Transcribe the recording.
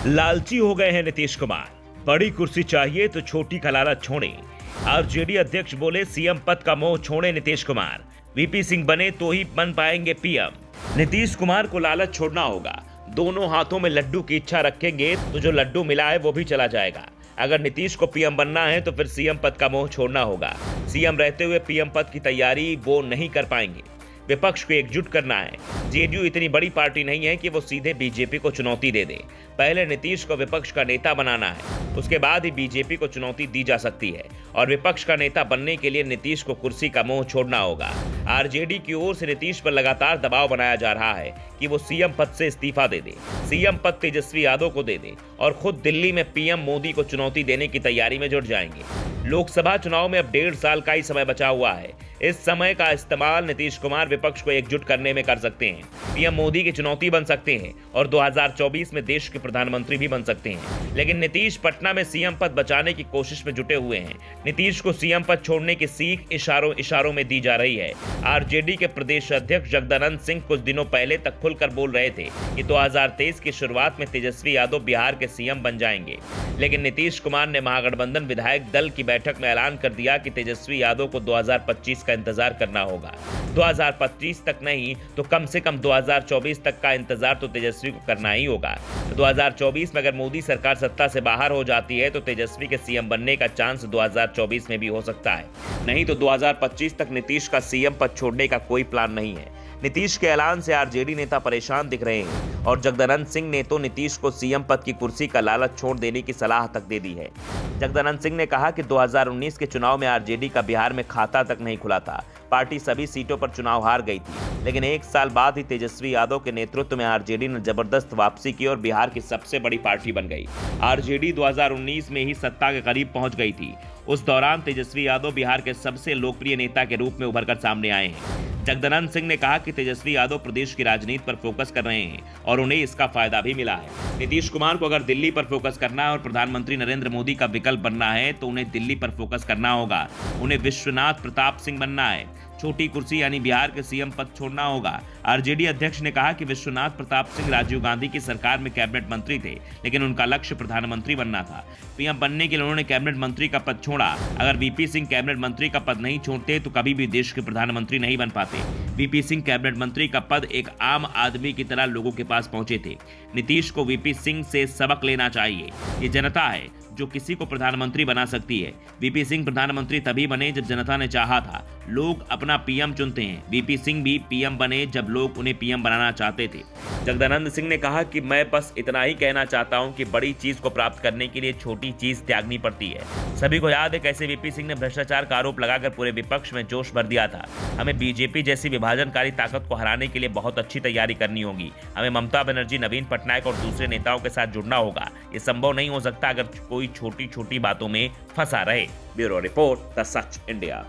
लालची हो गए हैं नीतीश कुमार। बड़ी कुर्सी चाहिए तो छोटी का लालच छोड़ें। आरजेडी अध्यक्ष बोले सीएम पद का मोह छोड़े नीतीश कुमार। वीपी सिंह बने तो ही बन पाएंगे पीएम। नीतीश कुमार को लालच छोड़ना होगा। दोनों हाथों में लड्डू की इच्छा रखेंगे तो जो लड्डू मिला है वो भी चला जाएगा। अगर नीतीश को पीएम बनना है तो फिर सीएम पद का मोह छोड़ना होगा। सीएम रहते हुए पीएम पद की तैयारी वो नहीं कर पाएंगे। विपक्ष को एकजुट करना है। जेडीयू इतनी बड़ी पार्टी नहीं है कि वो सीधे बीजेपी को चुनौती दे दे। पहले नीतीश को विपक्ष का नेता बनाना है, उसके बाद ही बीजेपी को चुनौती दी जा सकती है। और विपक्ष का नेता बनने के लिए नीतीश को कुर्सी का मोह छोड़ना होगा। आरजेडी की ओर से नीतीश पर लगातार दबाव बनाया जा रहा है कि वो सीएम पद से इस्तीफा दे दे, सीएम पद तेजस्वी यादव को दे दे और खुद दिल्ली में पीएम मोदी को चुनौती देने की तैयारी में जुट जाएंगे। लोकसभा चुनाव में अब 1.5 साल का ही समय बचा हुआ है। इस समय का इस्तेमाल नीतीश कुमार विपक्ष को एकजुट करने में कर सकते हैं। पीएम मोदी की चुनौती बन सकते हैं और 2024 में देश के प्रधानमंत्री भी बन सकते हैं। लेकिन नीतीश पटना में सीएम पद बचाने की कोशिश में जुटे हुए हैं। नीतीश को सीएम पद छोड़ने की सीख इशारों में दी जा रही है। आरजेडी के प्रदेश अध्यक्ष जगदानंद सिंह कुछ दिनों पहले तक खुलकर बोल रहे थे कि 2023 की शुरुआत में तेजस्वी यादव बिहार के सीएम बन जाएंगे। लेकिन नीतीश कुमार ने महागठबंधन विधायक दल की बैठक में ऐलान कर दिया कि तेजस्वी यादव को 2025 का इंतजार करना होगा। 2025 तक नहीं तो कम से कम 2024 तक का इंतजार तो तेजस्वी को करना ही होगा। 2024 में अगर मोदी सरकार सत्ता से बाहर हो जाती है तो तेजस्वी के सीएम बनने का चांस 2024 में भी हो सकता है। नहीं तो 2025 तक नीतीश का सीएम पद छोड़ने का कोई प्लान नहीं है। नीतीश के ऐलान से आरजेडी नेता परेशान दिख रहे हैं और जगदानंद सिंह ने तो नीतीश को सीएम पद की कुर्सी का लालच छोड़ देने की सलाह तक दे दी है। जगदानंद सिंह ने कहा कि 2019 के चुनाव में आरजेडी का बिहार में खाता तक नहीं खुला था। पार्टी सभी सीटों पर चुनाव हार गई थी, लेकिन 1 साल बाद ही तेजस्वी यादव के नेतृत्व में आरजेडी ने जबरदस्त वापसी की और बिहार की सबसे बड़ी पार्टी बन गई। आरजेडी 2019 में ही सत्ता के करीब पहुंच गई थी। उस दौरान तेजस्वी यादव बिहार के सबसे लोकप्रिय नेता के रूप में उभरकर सामने आए हैं। जगदानंद सिंह ने कहा कि तेजस्वी यादव प्रदेश की राजनीति पर फोकस कर रहे हैं और उन्हें इसका फायदा भी मिला है। नीतीश कुमार को अगर दिल्ली पर फोकस करना है और प्रधानमंत्री नरेंद्र मोदी का विकल्प बनना है तो उन्हें दिल्ली पर फोकस करना होगा। उन्हें विश्वनाथ प्रताप सिंह बनना है। छोटी कुर्सी यानी बिहार के सीएम पद छोड़ना होगा। आरजेडी अध्यक्ष ने कहा कि विश्वनाथ प्रताप सिंह राजीव गांधी की सरकार में कैबिनेट मंत्री थे, लेकिन उनका लक्ष्य प्रधानमंत्री बनना था। पीएम बनने के लिए उन्होंने कैबिनेट मंत्री का पद छोड़ा। अगर वीपी सिंह कैबिनेट मंत्री का पद नहीं छोड़ते तो कभी भी देश के प्रधानमंत्री नहीं बन पाते। वीपी सिंह कैबिनेट मंत्री का पद एक आम आदमी की तरह लोगों के पास पहुंचे थे। नीतीश को वीपी सिंह से सबक लेना चाहिए। ये जनता है जो किसी को प्रधानमंत्री बना सकती है। वीपी सिंह प्रधानमंत्री तभी बने जब जनता ने चाहा था। लोग अपना पीएम चुनते हैं। वीपी सिंह भी पीएम बने जब लोग उन्हें पीएम बनाना चाहते थे। जगदानंद सिंह ने कहा कि मैं बस इतना ही कहना चाहता हूं कि बड़ी चीज को प्राप्त करने के लिए छोटी चीज त्यागनी पड़ती है। सभी को याद है कैसे वीपी सिंह ने भ्रष्टाचार का आरोप लगाकर पूरे विपक्ष में जोश भर दिया था। हमें बीजेपी जैसी विभाजनकारी ताकत को हराने के लिए बहुत अच्छी तैयारी करनी होगी। हमें ममता बनर्जी, नवीन पटनायक और दूसरे नेताओं के साथ जुड़ना होगा। ये संभव नहीं हो सकता अगर कोई छोटी छोटी बातों में फंसा रहे। Bureau report, the such India.